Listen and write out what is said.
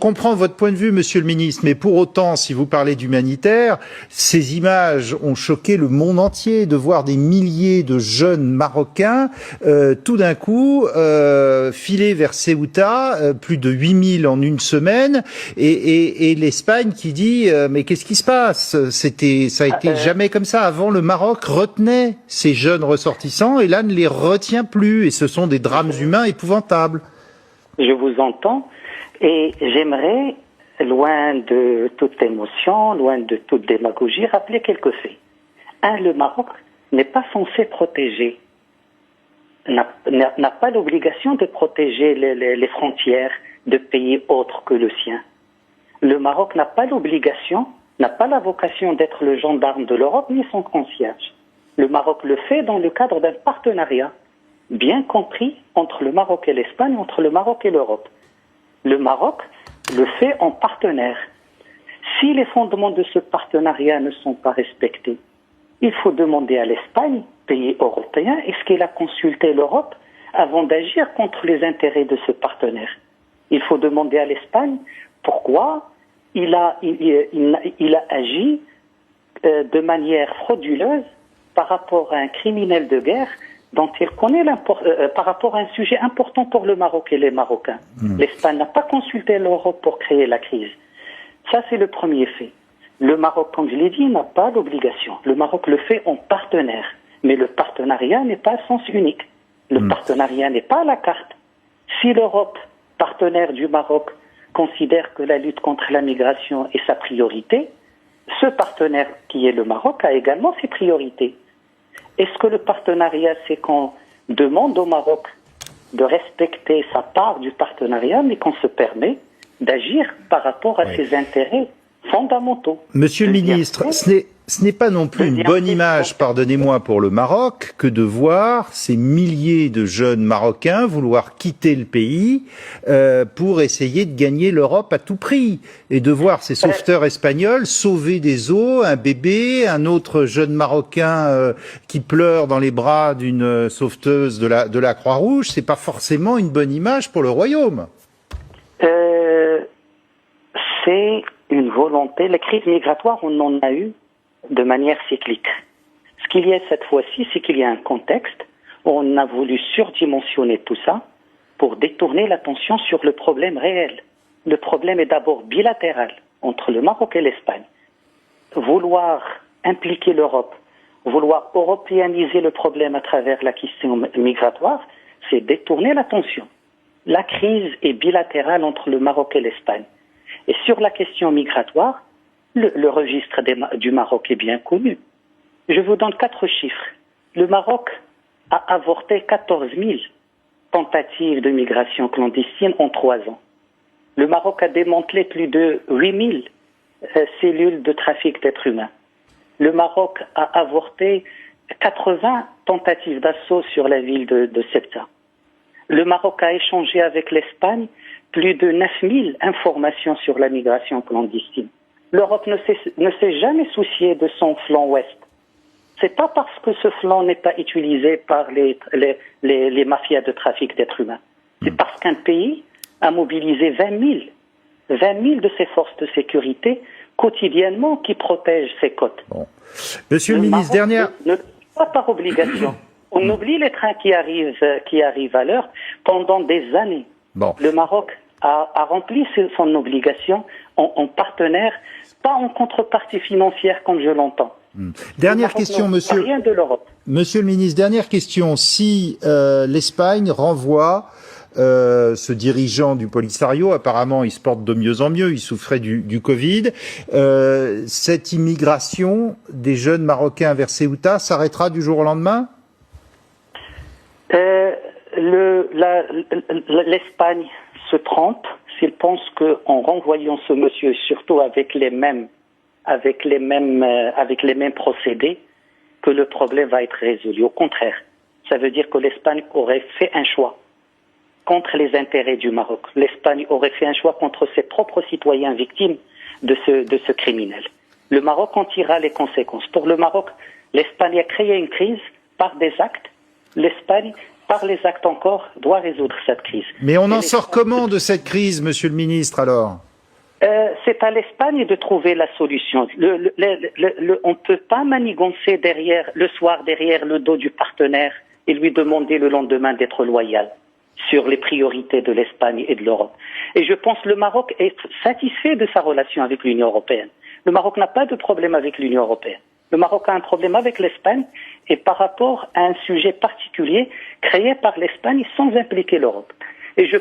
comprends votre point de vue, Monsieur le Ministre, mais pour autant, si vous parlez d'humanitaire, ces images ont choqué le monde entier de voir des milliers de jeunes Marocains tout d'un coup filer vers Ceuta, plus de 8000 en une semaine, et l'Espagne qui dit mais qu'est-ce qui se passe? Ça a été jamais comme ça. Avant, le Maroc retenait ces jeunes ressortissants et là ne les retient plus, et ce sont des drames humains épouvantables. Je vous entends et j'aimerais, loin de toute émotion, loin de toute démagogie, rappeler quelques faits. Le Maroc n'est pas censé protéger, n'a pas l'obligation de protéger les frontières de pays autres que le sien. Le Maroc n'a pas l'obligation, n'a pas la vocation d'être le gendarme de l'Europe ni son concierge. Le Maroc le fait dans le cadre d'un partenariat bien compris entre le Maroc et l'Espagne, entre le Maroc et l'Europe. Le Maroc le fait en partenaire. Si les fondements de ce partenariat ne sont pas respectés, il faut demander à l'Espagne, pays européen, est-ce qu'il a consulté l'Europe avant d'agir contre les intérêts de ce partenaire. Il faut demander à l'Espagne pourquoi il a agi de manière frauduleuse par rapport à un criminel de guerre dont il connaît par rapport à un sujet important pour le Maroc et les Marocains. L'Espagne n'a pas consulté l'Europe pour créer la crise. Ça, c'est le premier fait. Le Maroc, comme je l'ai dit, n'a pas d'obligation. Le Maroc le fait en partenaire. Mais le partenariat n'est pas à sens unique. Le partenariat n'est pas à la carte. Si l'Europe, partenaire du Maroc, considère que la lutte contre la migration est sa priorité, ce partenaire qui est le Maroc a également ses priorités. Est-ce que le partenariat, c'est qu'on demande au Maroc de respecter sa part du partenariat, mais qu'on se permet d'agir par rapport à ses intérêts fondamentaux? Monsieur le ministre, ce n'est pas non plus une bonne image, pardonnez-moi, pour le Maroc, que de voir ces milliers de jeunes Marocains vouloir quitter le pays pour essayer de gagner l'Europe à tout prix, et de voir ces sauveteurs espagnols sauver des eaux, un bébé, un autre jeune Marocain qui pleure dans les bras d'une sauveteuse de la Croix-Rouge. C'est pas forcément une bonne image pour le Royaume. C'est une volonté. La crise migratoire, on en a eu de manière cyclique. Ce qu'il y a cette fois-ci, c'est qu'il y a un contexte où on a voulu surdimensionner tout ça pour détourner l'attention sur le problème réel. Le problème est d'abord bilatéral entre le Maroc et l'Espagne. Vouloir impliquer l'Europe, vouloir européaniser le problème à travers la question migratoire, c'est détourner l'attention. La crise est bilatérale entre le Maroc et l'Espagne. Et sur la question migratoire, le registre du Maroc est bien connu. Je vous donne 4 chiffres. Le Maroc a avorté 14 000 tentatives de migration clandestine en 3 ans. Le Maroc a démantelé plus de 8 000 cellules de trafic d'êtres humains. Le Maroc a avorté 80 tentatives d'assaut sur la ville de Ceuta. Le Maroc a échangé avec l'Espagne plus de 9 000 informations sur la migration clandestine. L'Europe ne s'est jamais souciée de son flanc ouest. C'est pas parce que ce flanc n'est pas utilisé par les mafias de trafic d'êtres humains. C'est parce qu'un pays a mobilisé 20 000 de ses forces de sécurité quotidiennement qui protègent ses côtes. Bon. Monsieur le ministre, pas par obligation. On oublie les trains qui arrivent à l'heure pendant des années. Bon. Le Maroc a rempli son obligation en partenaire, pas en contrepartie financière comme je l'entends. Dernière question, monsieur. Rien de l'Europe. Monsieur le ministre, dernière question. Si l'Espagne renvoie ce dirigeant du Polisario, apparemment il se porte de mieux en mieux, il souffrait du Covid, cette immigration des jeunes Marocains vers Ceuta s'arrêtera du jour au lendemain? L'Espagne se trompe s'il pense qu'en renvoyant ce monsieur, surtout avec les mêmes procédés, que le problème va être résolu. Au contraire, ça veut dire que l'Espagne aurait fait un choix contre les intérêts du Maroc. L'Espagne aurait fait un choix contre ses propres citoyens victimes de ce criminel. Le Maroc en tirera les conséquences. Pour le Maroc, l'Espagne a créé une crise par des actes. L'Espagne, par les actes encore, doit résoudre cette crise. Mais on en sort comment de cette crise, monsieur le ministre, alors? c'est à l'Espagne de trouver la solution. On ne peut pas manigancer le soir derrière le dos du partenaire et lui demander le lendemain d'être loyal sur les priorités de l'Espagne et de l'Europe. Et je pense que le Maroc est satisfait de sa relation avec l'Union européenne. Le Maroc n'a pas de problème avec l'Union européenne. Le Maroc a un problème avec l'Espagne et par rapport à un sujet particulier créé par l'Espagne sans impliquer l'Europe. Et je